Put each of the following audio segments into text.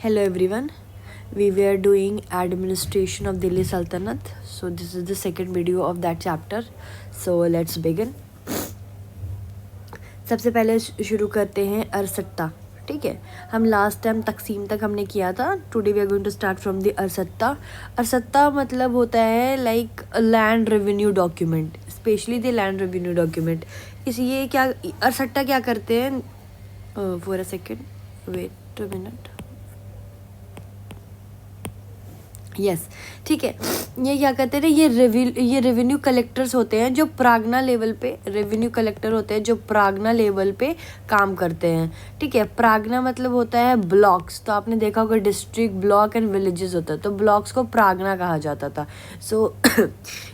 Hello everyone. We were doing administration of Delhi Sultanate. So this is the second video of that chapter. So let's begin. सबसे पहले शुरू करते हैं अरसत्ता. ठीक है, हम लास्ट टाइम तकसीम तक हमने किया था. Today we are going to start from the अरसत्ता. अरसत्ता मतलब होता है like land revenue document, specially the land revenue document. ये क्या अरसट्टा क्या करते हैं? For a second, wait a minute. Yes, ठीक है. ये क्या करते हैं, ये रेवेन्यू कलेक्टर्स होते हैं जो प्रागना लेवल पे रेवेन्यू कलेक्टर होते हैं जो प्रागना लेवल पे काम करते हैं. ठीक है, प्रागना मतलब होता है ब्लॉक्स. तो आपने देखा होगा डिस्ट्रिक्ट, ब्लॉक एंड विलेजेस होता है, तो ब्लॉक्स को प्रागना कहा जाता था. सो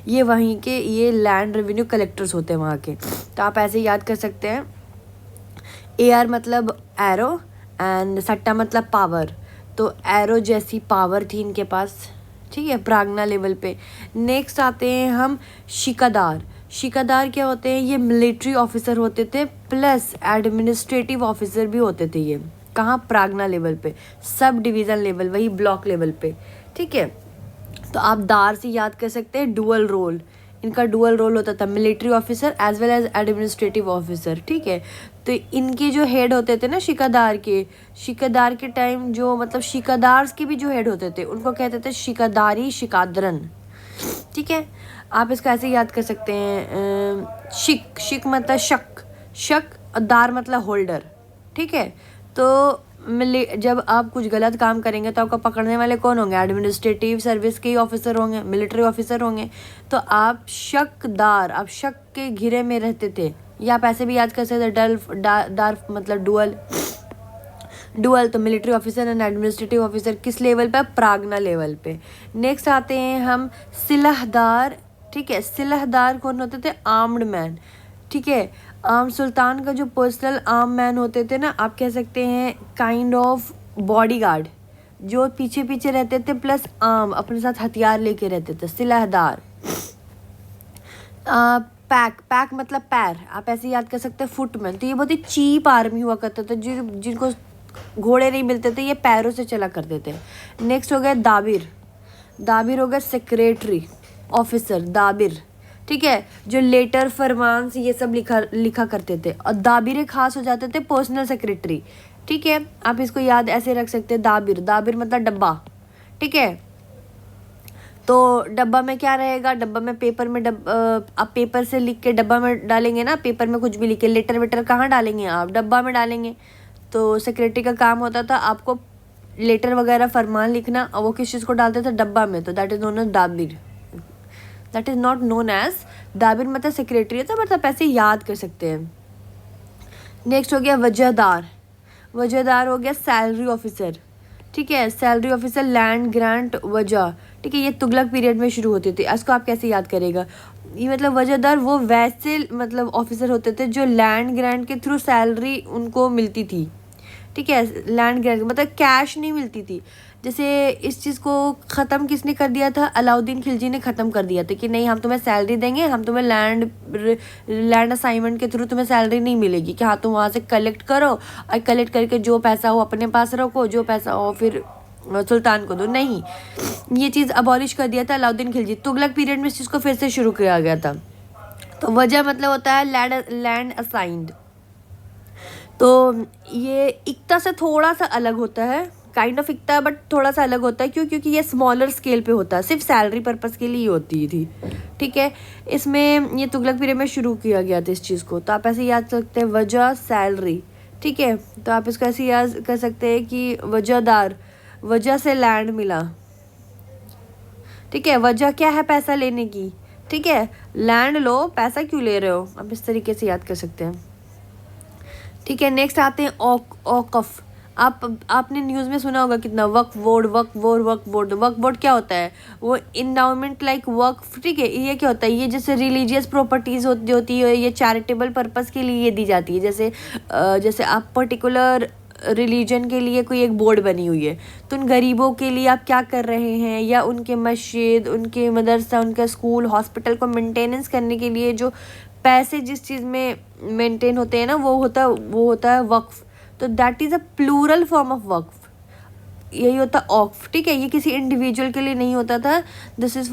ये वहीं के ये लैंड रेवेन्यू कलेक्टर्स होते हैं वहाँ के. तो आप ऐसे याद कर सकते हैं. AR मतलब एरो एंड सट्टा मतलब पावर. तो एरो जैसी पावर थी इनके पास. ठीक है, प्रागना लेवल पे. नेक्स्ट आते हैं हम शिकादार. शिकादार क्या होते हैं? ये मिलिट्री ऑफिसर होते थे प्लस एडमिनिस्ट्रेटिव ऑफिसर भी होते थे. ये कहाँ? प्रागना लेवल पे, सब डिवीज़न लेवल, वही ब्लॉक लेवल पे. ठीक है, तो आप दार से याद कर सकते हैं डुअल रोल. इनका डुअल रोल होता था, military officer as well as administrative officer. ठीक है, तो इनके जो हेड होते थे ना शिकादार के टाइम, जो मतलब शिकादार्स के भी जो हेड होते थे उनको कहते थे शिकादारी, शिकादरन. ठीक है, आप इसका ऐसे याद कर सकते हैं. शिक मतलब शक और दार मतलब होल्डर. ठीक है, तो जब आप कुछ गलत काम करेंगे तो आपको पकड़ने वाले कौन होंगे? एडमिनिस्ट्रेटिव सर्विस के ही ऑफिसर होंगे, मिलिट्री ऑफिसर होंगे. तो आप आप शक के घिरे में रहते थे. या आप ऐसे भी याद कर सकते हैं दार मतलब डुअल. तो military officer and administrative officer किस लेवल पे? प्रागना लेवल पे. नेक्स्ट आते हैं हम सिलहदार. ठीक है, सिलहदार कौन होते थे? Armed man. ठीक है, सुल्तान का जो पर्सनल आर्म मैन होते थे ना, आप कह सकते हैं काइंड ऑफ बॉडीगार्ड, जो पीछे पीछे रहते थे प्लस आर्म, अपने साथ हथियार लेके रहते थे. सिलहदार. पैक मतलब पैर, आप ऐसे याद कर सकते हैं फुटमैन. तो ये बहुत ही चीप आर्मी हुआ करता था. जिनको घोड़े नहीं मिलते थे ये पैरों से चला करते थे. नेक्स्ट हो गया दाबिर हो गया सेक्रेटरी ऑफिसर, दाबिर. ठीक है, जो लेटर फरमान ये सब लिखा करते थे. और दाबिर खास हो जाते थे पर्सनल सेक्रेटरी. ठीक है, आप इसको याद ऐसे रख सकते हैं, दाबिर मतलब डब्बा. ठीक है, तो डब्बा में क्या रहेगा? डब्बा में पेपर में आप पेपर से लिख के डब्बा में डालेंगे ना. पेपर में कुछ भी लिख के लेटर वेटर कहाँ डालेंगे? आप डब्बा में डालेंगे. तो सेक्रेटरी का काम होता था आपको लेटर वगैरह फरमान लिखना, और वो किस चीज़ को डालते थे? डब्बा में. तो दैट इज नोन एज दाबिर. That is not known as दाबिर मतलब सेक्रेटरी होता है, मतलब ऐसे याद कर सकते हैं. नेक्स्ट हो गया वजहदार हो गया सैलरी ऑफिसर. ठीक है, सैलरी ऑफिसर लैंड ग्रांट वजह. ठीक है, ये तुगलक पीरियड में शुरू होती थी. इसको आप कैसे याद करेगा? ये मतलब वजहदार वो वैसे मतलब ऑफिसर होते थे जो लैंड ग्रांट के थ्रू सैलरी उनको मिलती थी. ठीक है, लैंड ग्रांट मतलब कैश नहीं मिलती थी. जैसे इस चीज़ को ख़त्म किसने कर दिया था? अलाउद्दीन खिलजी ने ख़त्म कर दिया था कि नहीं, हम तुम्हें सैलरी देंगे, हम तुम्हें लैंड असाइनमेंट के थ्रू तुम्हें सैलरी नहीं मिलेगी. कि हाँ, तुम वहाँ से कलेक्ट करो और कलेक्ट करके जो पैसा हो अपने पास रखो, जो पैसा हो फिर सुल्तान को दो. नहीं, ये चीज़ अबॉलिश कर दिया था अलाउद्दीन खिलजी. तुगलक पीरियड में इस चीज़ को फिर से शुरू किया गया था. तो वजह मतलब होता है लैंड असाइंड. तो ये इक्ता से थोड़ा सा अलग होता है, काइंड ऑफ इक्ता, बट थोड़ा सा अलग होता है. क्योंकि ये स्मॉलर स्केल पे होता है, सिर्फ सैलरी पर्पस के लिए होती थी. ठीक है, इसमें ये तुगलक पीरियड में शुरू किया गया था इस चीज़ को. तो आप ऐसे याद कर सकते हैं वजह सैलरी. ठीक है, तो आप इसको ऐसे याद कर सकते हैं कि वजहदार, वजह से लैंड मिला. ठीक है, वजह क्या है? पैसा लेने की. ठीक है, लैंड लो, पैसा क्यों ले रहे हो? आप इस तरीके से याद कर सकते हैं. ठीक है, नेक्स्ट आते हैं औकफ. आपने न्यूज़ में सुना होगा कितना, वक्फ बोर्ड क्या होता है? वो इंडाउमेंट लाइक वक्फ. ठीक है, ये क्या होता है? ये जैसे रिलीजियस प्रॉपर्टीज़ होती है, ये चैरिटेबल पर्पस के लिए दी जाती है. जैसे आप पर्टिकुलर रिलीजन के लिए कोई एक बोर्ड बनी हुई है, तो उन गरीबों के लिए आप क्या कर रहे हैं, या उनके मस्जिद, उनके मदरसा, उनका स्कूल, हॉस्पिटल को मेंटेनेंस करने के लिए जो पैसे जिस चीज़ में मेंटेन होते हैं ना, वो होता है वक्फ. तो that is a plural form of वक्फ. यही होता ऑफ, ठीक है। ये किसी इंडिविजुअल के लिए नहीं होता था, this is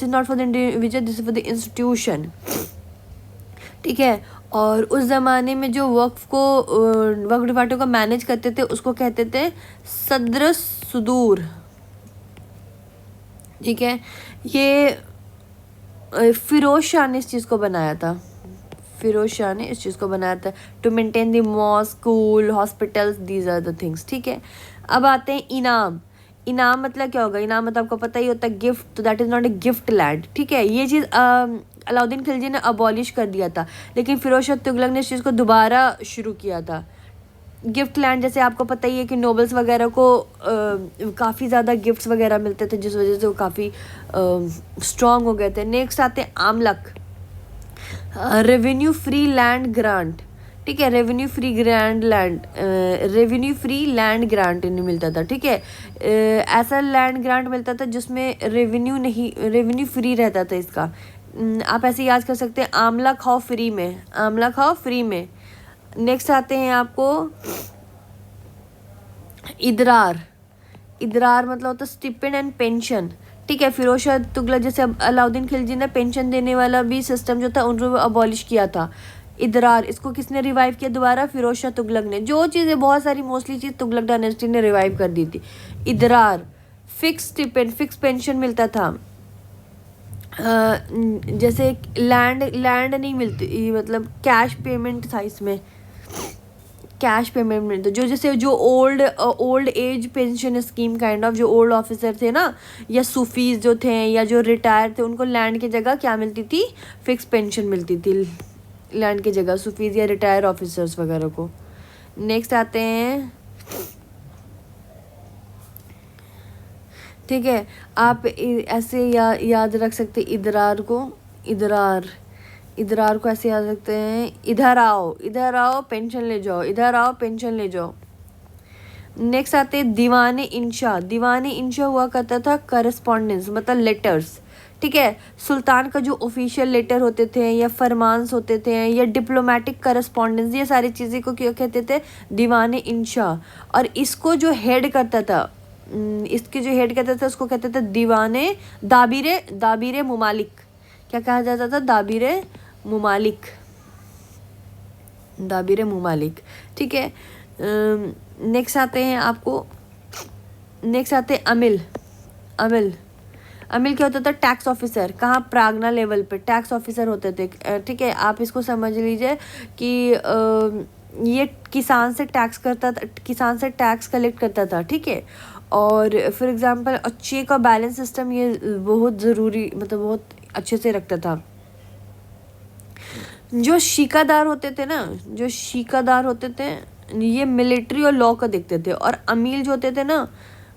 not for the individual, this is for the institution, ठीक है। और उस ज़माने में जो वक्फ डिपार्टमेंट को मैनेज करते थे उसको कहते थे सदर सुदूर, ठीक है। ये फिरोज शाह ने इस चीज़ को बनाया था, फिरोज शाह ने इस चीज़ को बनाया था, to maintain the mosque, school, hospitals, these are the things, ठीक है। अब आते हैं इनाम। इनाम मतलब क्या होगा? इनाम मतलब आपको पता ही होता है गिफ्ट, तो that is not a gift land, ठीक है। ये चीज़ अलाउद्दीन खिलजी ने अबॉलिश कर दिया था, लेकिन फिरोज शाह तुगलक ने इस चीज़ को दोबारा शुरू किया था। गिफ्ट लैंड, जैसे आपको पता ही है कि नोबल्स वगैरह को काफ़ी ज़्यादा गिफ्ट्स वगैरह मिलते थे, जिस वजह से वो काफ़ी स्ट्रॉन्ग हो गए थे। नेक्स्ट आते हैं आमलक, रेवेन्यू फ्री लैंड ग्रांट, ठीक है। रेवेन्यू फ्री लैंड ग्रांट इन्हें मिलता था, ठीक है। ऐसा लैंड ग्रांट मिलता था जिसमें रेवेन्यू फ्री रहता था इसका। आप ऐसे याद कर सकते हैं, आमला खाओ फ्री में, आमला खाओ फ्री में। नेक्स्ट आते हैं आपको इदरार। इदरार मतलब होता है स्टिपेंड एंड पेंशन, ठीक है। फिरोज शाह तुगलक जैसे अलाउद्दीन खिलजी ने पेंशन देने वाला भी सिस्टम जो था उनको अबॉलिश किया था। इदरार, इसको किसने रिवाइव किया दोबारा? फिरोज शाह तुगलक ने। जो चीज़ें बहुत सारी मोस्टली चीज़ तुगलक डायनेस्टी ने रिवाइव कर दी थी। इदरार, फिक्स स्टिपेंड, फिक्स पेंशन मिलता था। जैसे लैंड नहीं मिलती, मतलब कैश पेमेंट था इसमें, कैश पेमेंट मिलता जो, जैसे जो old age pension scheme kind of, जो ओल्ड ऑफिसर थे ना, या सूफीज जो थे, या जो रिटायर थे, उनको लैंड की जगह क्या मिलती थी? फिक्स पेंशन मिलती थी लैंड की जगह, सूफीज या रिटायर ऑफिसर्स वगैरह को। नेक्स्ट आते हैं, ठीक है। आप ऐसे याद रख सकते इदरार को, इदरार को ऐसे याद रखते हैं, इधर आओ पेंशन ले जाओ, इधर आओ पेंशन ले जाओ। नेक्स्ट आते हैं दीवाने इंशा। दीवाने इंशा हुआ करता था करस्पॉन्डेंस, मतलब लेटर्स, ठीक है। सुल्तान का जो ऑफिशियल लेटर होते थे, या फरमान्स होते थे, या डिप्लोमेटिक करस्पॉन्डेंस, ये सारी चीज़ें को क्या कहते थे? दीवाने इंशा। और इसको जो हेड करता था, इसके जो हेड करता था उसको कहते थे दाबीरे मुमालिक। क्या कहा जाता था? दाबीरे मुमालिक, ठीक है। नेक्स्ट आते हैं अमिल क्या होता था? Tax officer. कहाँ? प्रागना लेवल पे टैक्स ऑफिसर होते थे, ठीक है। आप इसको समझ लीजिए कि ये किसान से टैक्स कलेक्ट करता था, ठीक है। और फॉर एग्जांपल चेक और बैलेंस सिस्टम ये बहुत ज़रूरी, मतलब बहुत अच्छे से रखता था। जो शीकादार होते थे, ये मिलिट्री और लॉ का देखते थे, और अमील जो होते थे ना,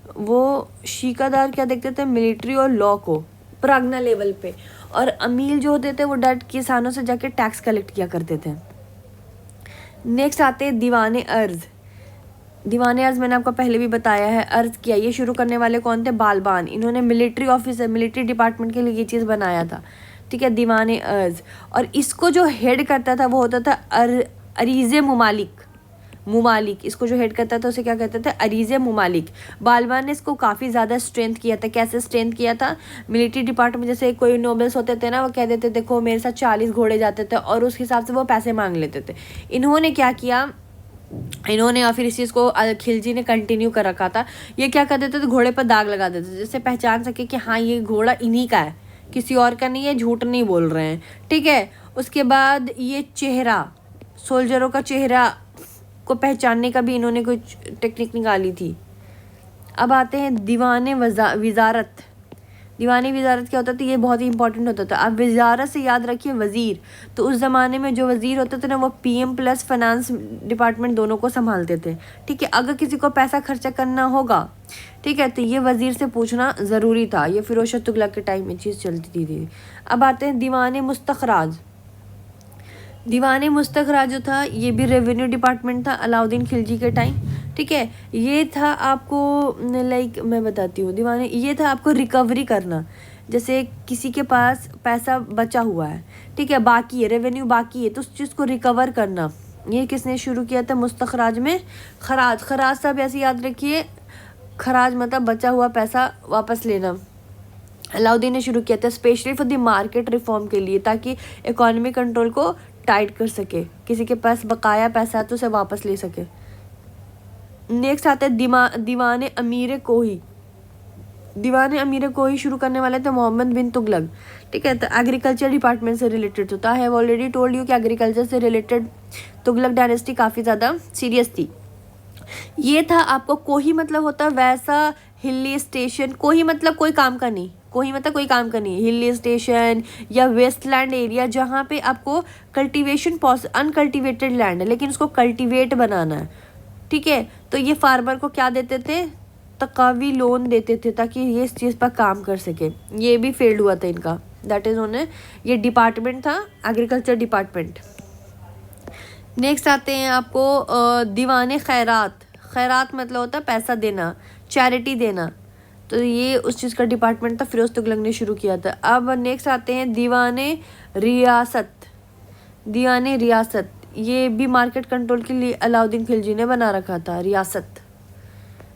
वो शीकादार क्या देखते थे? मिलिट्री और लॉ को प्रागना लेवल पे। और अमील जो होते थे वो डायरेक्ट किसानों से जाके टैक्स कलेक्ट किया करते थे। नेक्स्ट आते हैं दीवाने अर्ज। दीवाने अर्ज मैंने आपको पहले भी बताया है, अर्ज किया। ये शुरू करने वाले कौन थे? बालबान। इन्होंने मिलिट्री डिपार्टमेंट के लिए ये चीज़ बनाया था, ठीक है, दीवाने अर्ज। और इसको जो हेड करता था वो होता था अरीज़े मुमालिक। इसको जो हेड करता था उसे क्या कहते थे? अरीज़े मुमालिक। बालबान ने इसको काफ़ी ज़्यादा स्ट्रेंथ किया था। कैसे स्ट्रेंथ किया था? मिलिट्री डिपार्टमेंट, जैसे कोई नोबल्स होते थे ना, वो कह देते देखो मेरे साथ 40 घोड़े जाते थे, और उस हिसाब से वो पैसे मांग लेते थे। इन्होंने क्या किया, और फिर इस चीज़ को खिलजी ने कंटिन्यू कर रखा था। ये क्या कर देते थे? घोड़े पर दाग लगा देते थे, जिससे पहचान सके कि हाँ ये घोड़ा इन्हीं का है, किसी और का नहीं है, झूठ नहीं बोल रहे हैं, ठीक है। उसके बाद ये चेहरा, सोल्जरों का चेहरा को पहचानने का भी इन्होंने कुछ टेक्निक निकाली थी। अब आते हैं दीवाने वजारत। दीवानी वजारत क्या होता था? ये बहुत ही इंपॉर्टेंट होता था। आप वजारत से याद रखिए वज़ीर। तो उस ज़माने में जो वज़ीर होते थे ना, वो पीएम प्लस फाइनेंस डिपार्टमेंट दोनों को संभालते थे, ठीक है। अगर किसी को पैसा खर्चा करना होगा, ठीक है, तो ये वज़ीर से पूछना ज़रूरी था। ये फिरोज शाह तुगलक के टाइम में चीज़ चलती थी। अब आते हैं दीवाने मुस्तखराज। दीवाने मुस्तखराज जो था, ये भी रेवेन्यू डिपार्टमेंट था अलाउद्दीन खिलजी के टाइम, ठीक है। ये था आपको मैं बताती हूँ, दीवाने ये था आपको रिकवरी करना। जैसे किसी के पास पैसा बचा हुआ है, ठीक है, बाकी है, रेवेन्यू बाकी है, तो उस चीज़ को रिकवर करना, ये किसने शुरू किया था? मुस्तखराज में खराज। खराज सब ऐसे याद रखिए, खराज मतलब बचा हुआ पैसा वापस लेना। अलाउद्दीन ने शुरू किया था specially for the market reform के लिए, ताकि इकोनॉमी कंट्रोल को टाइट कर सके, किसी के पास बकाया पैसा है तो उसे वापस ले सके। नेक्स्ट आता है दीवाने अमीर कोही। दीवाने अमीर कोही शुरू करने वाले थे मोहम्मद बिन तुगलक। ठीक है, तो एग्रीकल्चर डिपार्टमेंट से रिलेटेड होता है। I have already told you कि एग्रीकल्चर से रिलेटेड तुगलक डायनेस्टी काफ़ी ज़्यादा सीरियस थी। ये था आपको कोही मतलब होता है वैसा हिली स्टेशन, कोही मतलब कोई काम का नहीं, कोही मतलब कोई काम का नहीं, हिली स्टेशन या वेस्टलैंड एरिया जहाँ पे आपको कल्टीवेशन अनकल्टिवेटेड लैंड है लेकिन उसको कल्टीवेट बनाना है। ठीक है, तो ये फार्मर को क्या देते थे, तकावी लोन देते थे ताकि ये इस चीज़ पर काम कर सके। ये भी फेल्ड हुआ था इनका, दैट इज़ उन्हें, ये डिपार्टमेंट था एग्रीकल्चर डिपार्टमेंट। नेक्स्ट आते हैं आपको दीवाने खैरात। खैरात मतलब होता है पैसा देना, चैरिटी देना, तो ये उस चीज़ का डिपार्टमेंट था, फिरोज तुगलक ने शुरू किया था। अब नेक्स्ट आते हैं दीवाने रियासत। दीवाने रियासत ये भी मार्केट कंट्रोल के लिए अलाउद्दीन खिलजी ने बना रखा था, रियासत।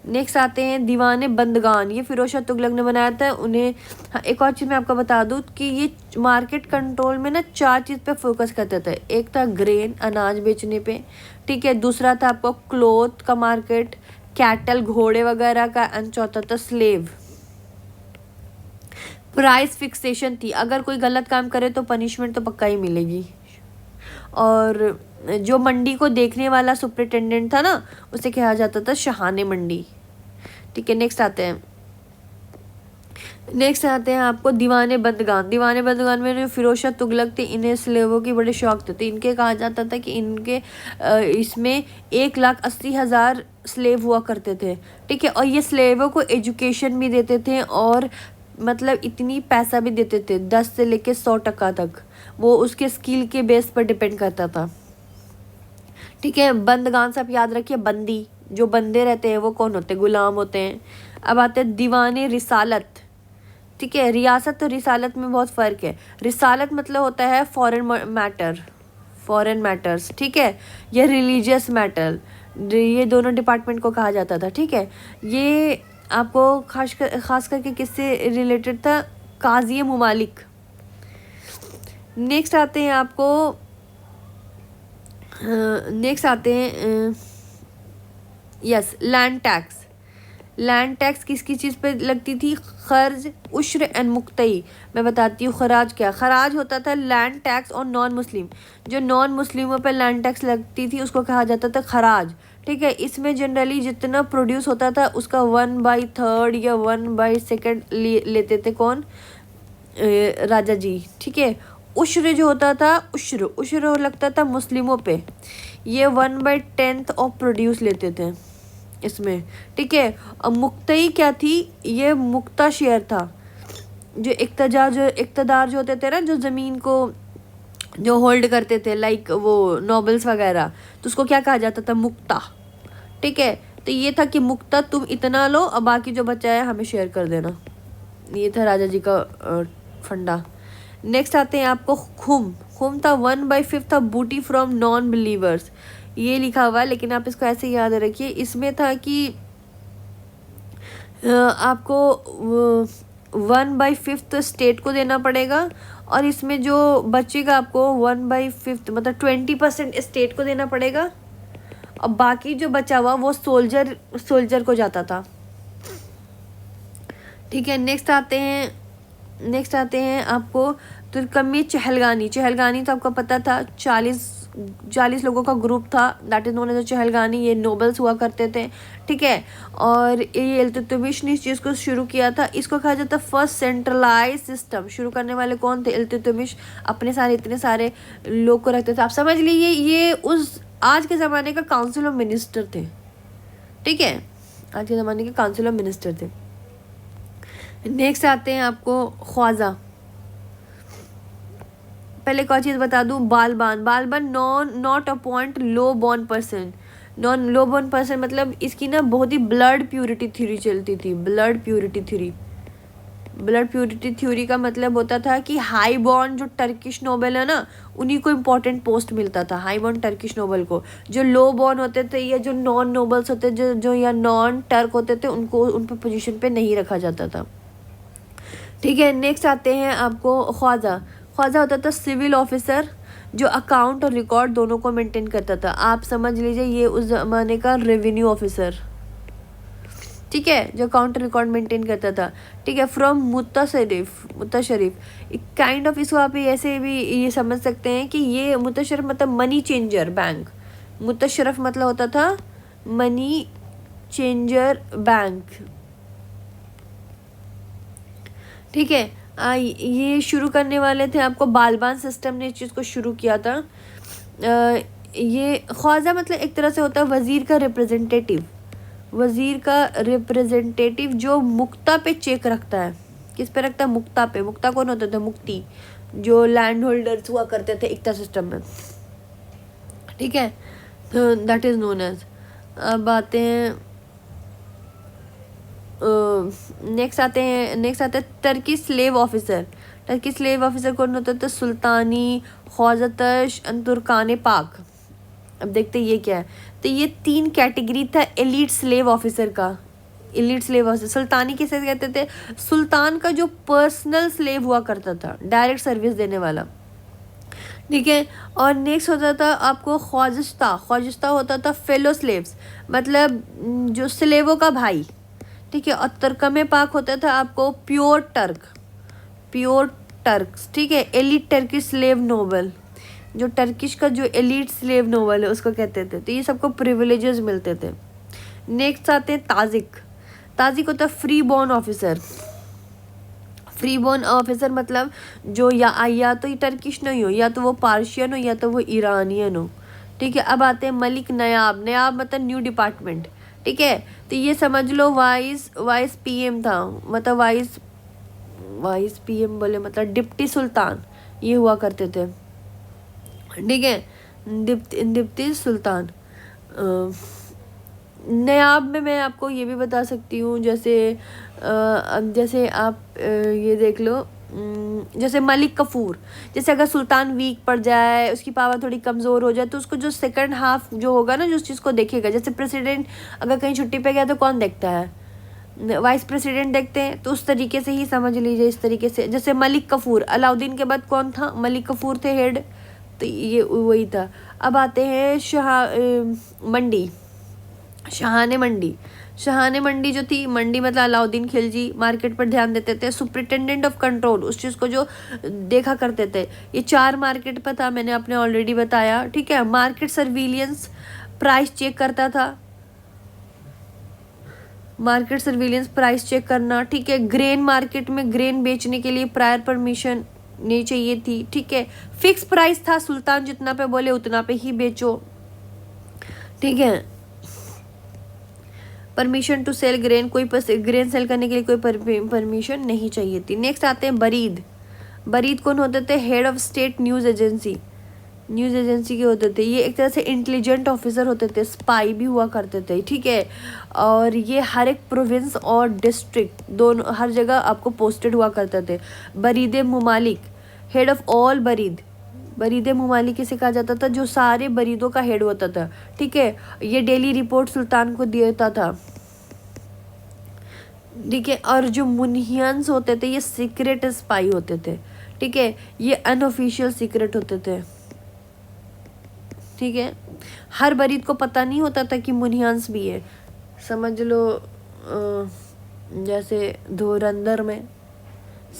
नेक्स्ट आते हैं दीवाने बंदगान, ये फिरोज शाह तुगलक ने बनाया था उन्हें। हाँ, एक और चीज़ मैं आपको बता दूँ कि ये मार्केट कंट्रोल में ना 4 चीज़ पे फोकस करते थे। एक था ग्रेन, अनाज बेचने पे, ठीक है, दूसरा था आपको क्लोथ का मार्केट, कैटल घोड़े वगैरह का, एंड चौथा था स्लेव। प्राइस फिक्सेशन थी, अगर कोई गलत काम करे तो पनिशमेंट तो पक्का ही मिलेगी। और जो मंडी को देखने वाला सुपरिटेंडेंट था ना, उसे कहा जाता था शाहाने मंडी। ठीक है, नेक्स्ट आते हैं आपको दीवाने बंदगान। दीवाने बंदगान में जो फिरोज शाह तुगलक थे, इन्हें स्लेवों की बड़े शौक थे, तो इनके कहा जाता था कि इनके इसमें 1,80,000 स्लेव हुआ करते थे। ठीक है, और ये स्लेवों को एजुकेशन भी देते थे और मतलब इतनी पैसा भी देते थे, 10 से लेके 100% तक, वो उसके स्किल के बेस पर डिपेंड करता था। ठीक है, बंदगान से आप याद रखिए, बंदी जो बंदे रहते हैं वो कौन होते हैं, गुलाम होते हैं। अब आते हैं दीवाने रिसालत। ठीक है, रियासत और रिसालत में बहुत फ़र्क है। रिसालत मतलब होता है फॉरेन मैटर्स, ठीक है, या रिलीजियस मैटर, ये दोनों डिपार्टमेंट को कहा जाता था। ठीक है, ये आपको खास करके किससे रिलेटेड था, काजी मुमालिक। नेक्स्ट आते हैं yes land tax. Land tax किसकी चीज़ पे लगती थी, खर्ज, उश्र एंड मुक्तई। मैं बताती हूँ खराज क्या। खराज होता था लैंड टैक्स और नॉन मुस्लिम, जो नॉन मुस्लिमों पे लैंड टैक्स लगती थी उसको कहा जाता था खराज। ठीक है, इसमें जनरली जितना प्रोड्यूस होता था उसका 1/3 या 1/2 लेते थे कौन, राजा जी। ठीक है, उश्र जो होता था, उश्र लगता था मुस्लिमों पे, ये 1/10 ऑफ प्रोड्यूस लेते थे इसमें। ठीक है, अब मुक्तई क्या थी, ये मुक्ता शेयर था, जो इक़्तिदार जो होते थे ना, जो ज़मीन को जो होल्ड करते थे, लाइक वो नोबल्स वगैरह, तो उसको क्या कहा जाता था, मुक्ता। ठीक है, तो ये था कि मुक्ता तुम इतना लो और बाकी जो बचा है हमें शेयर कर देना, ये था राजा जी का फंडा। नेक्स्ट आते हैं आपको खुम था 1/5 था बूटी फ्रॉम नॉन बिलीवर्स, ये लिखा हुआ है लेकिन आप इसको ऐसे याद रखिए। इसमें था कि आपको 1/5 स्टेट को देना पड़ेगा और इसमें जो बचेगा आपको 1/5 मतलब 20% स्टेट को देना पड़ेगा और बाकी जो बचा हुआ वो सोल्जर को जाता था। ठीक है, नेक्स्ट आते हैं आपको तुर्कमी चहलगानी। तो आपको पता था 40 लोगों का ग्रुप था, that is known as Chahalgani, ये नोबल्स हुआ करते थे। ठीक है, और ये इल्तुतमिश ने इस चीज़ को शुरू किया था। इसको कहा जाता है फर्स्ट सेंट्रलाइज सिस्टम। शुरू करने वाले कौन थे, इल्तुतमिश अपने सारे इतने सारे लोग को रखते थे। आप समझ लीजिए ये उस आज के ज़माने का काउंसिल ऑफ मिनिस्टर थे। ठीक है, आज के ज़माने के काउंसिल ऑफ मिनिस्टर थे। नेक्स्ट आते हैं आपको ख्वाजा। पहले एक और चीज़ बता दूं, Balban not appoint low born person. Non low born person मतलब इसकी ना बहुत ही ब्लड प्योरिटी थ्योरी चलती थी, blood purity theory. Blood purity theory का मतलब होता था कि हाई बॉर्न जो टर्किश नोबल है ना, उन्हीं को इम्पोर्टेंट पोस्ट मिलता था, हाई बॉर्न टर्किश नोबल को। जो लो बॉर्न होते थे या जो नॉन नोबल्स होते जो या नॉन टर्क होते थे, उनको उन पर पोजिशन पर नहीं रखा जाता था। ठीक है, नेक्स्ट आते हैं आपको ख्वाजा। ख्वाजा होता था सिविल ऑफिसर जो अकाउंट और रिकॉर्ड दोनों को मेंटेन करता था। आप समझ लीजिए ये उस ज़माने का रेवेन्यू ऑफिसर, ठीक है, जो अकाउंट रिकॉर्ड मेंटेन करता था। ठीक है, फ्रॉम मुतशरिफ एक काइंड ऑफ, इसको आप ऐसे भी ये समझ सकते हैं कि ये मुतशरिफ मतलब मनी चेंजर बैंक। मुतशरफ मतलब होता था मनी चेंजर बैंक। ठीक है, ये शुरू करने वाले थे आपको बालबान सिस्टम ने इस चीज़ को शुरू किया था। ये ख्वाजा मतलब एक तरह से होता है वज़ीर का रिप्रेजेंटेटिव। वज़ीर का रिप्रेजेंटेटिव जो मुक्ता पे चेक रखता है। किस पे रखता है? मुक्ता पे। मुक्ता कौन होते थे? मुक्ति, जो लैंड होल्डर्स हुआ करते थे इक्ता सिस्टम में। ठीक है, तो दैट इज़ नोन एज। अब आते हैं नेक्स्ट आते हैं Turkey slave officer. Turkey slave officer कौन होता था? सुल्तानी, ख्वाजतश, तुर्कान पाक। अब देखते हैं ये क्या है। तो ये 3 कैटेगरी था एलीट स्लेव ऑफिसर का। एलीट स्लेव ऑफिसर सुल्तानी किसे कहते थे? सुल्तान का जो पर्सनल स्लेव हुआ करता था, डायरेक्ट सर्विस देने वाला। ठीक है, और नेक्स्ट होता था आपको ख्वाजिस्ता। ख्वाजिस्ता होता था फेलो स्लेव्स, मतलब जो स्लेवों का भाई। ठीक है, और तुर्कमे पाक होता था आपको प्योर टर्क्स। ठीक है, एलिट टर्किश स्लेव नोबल, जो टर्किश का जो एलिट स्लेव नोबल है उसको कहते थे। तो ये सबको प्रिविलेजेस मिलते थे। नेक्स्ट आते हैं ताजिक। ताजिक होता है free born officer. Free born officer मतलब जो या तो ये टर्किश नहीं हो, या तो वो पार्शियन हो, या तो वो ईरानियन हो। ठीक है, अब आते हैं मलिक नयाब। नयाब मतलब न्यू डिपार्टमेंट। ठीक है, तो ये समझ लो वाइस पीएम था, मतलब वाइस पीएम बोले मतलब डिप्टी सुल्तान ये हुआ करते थे। ठीक है, डिप्टी सुल्तान। नयाब में मैं आपको ये भी बता सकती हूँ, जैसे अब जैसे आप ये देख लो, जैसे मलिक कफूर। जैसे अगर सुल्तान वीक पड़ जाए, उसकी पावर थोड़ी कमज़ोर हो जाए, तो उसको जो सेकंड हाफ जो होगा ना, जो उस चीज़ को देखेगा। जैसे प्रेसिडेंट अगर कहीं छुट्टी पे गया तो कौन देखता है? वाइस प्रेसिडेंट देखते हैं। तो उस तरीके से ही समझ लीजिए, इस तरीके से। जैसे मलिक कफूर, अलाउद्दीन के बाद कौन था? मलिक कफूर थे हेड, तो ये वही था। अब आते हैं शाहाने मंडी जो थी, मंडी मतलब अलाउद्दीन खिलजी मार्केट पर ध्यान देते थे। सुपरिटेंडेंट ऑफ कंट्रोल, उस चीज़ को जो देखा करते थे। ये 4 मार्केट पर था, मैंने आपने ऑलरेडी बताया। ठीक है, मार्केट सर्विलियंस प्राइस चेक करता था। मार्केट सर्विलियंस प्राइस चेक करना। ठीक है, ग्रेन मार्केट में ग्रेन बेचने के लिए प्रायर परमिशन नहीं चाहिए थी। ठीक है, फिक्स प्राइस था, सुल्तान जितना पे बोले उतना पे ही बेचो। ठीक है, परमिशन टू सेल ग्रेन, कोई ग्रेन सेल करने के लिए कोई परमिशन नहीं चाहिए थी। नेक्स्ट आते हैं बरीद कौन होते थे? Head of state news agency के होते थे। ये एक तरह से इंटेलिजेंट ऑफिसर होते थे, स्पाई भी हुआ करते थे। ठीक है, और ये हर एक प्रोविंस और डिस्ट्रिक्ट दोनों हर जगह आपको पोस्टेड हुआ करते थे। बरीद मुमालिक, हेड ऑफ ऑल बरीद मुमालिक किसे कहा जाता था? जो सारे बरीदों का हेड होता था। ठीक है, ये डेली रिपोर्ट सुल्तान को देता था। ठीक है, और जो मुनियंस होते थे ये सीक्रेट स्पाई होते थे। ठीक है, ये अनऑफिशियल सीक्रेट होते थे। ठीक है, हर बरीद को पता नहीं होता था कि मुनियंस भी है। समझ लो जैसे धुरंधर में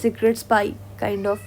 सीक्रेट स्पाई काइंड ऑफ।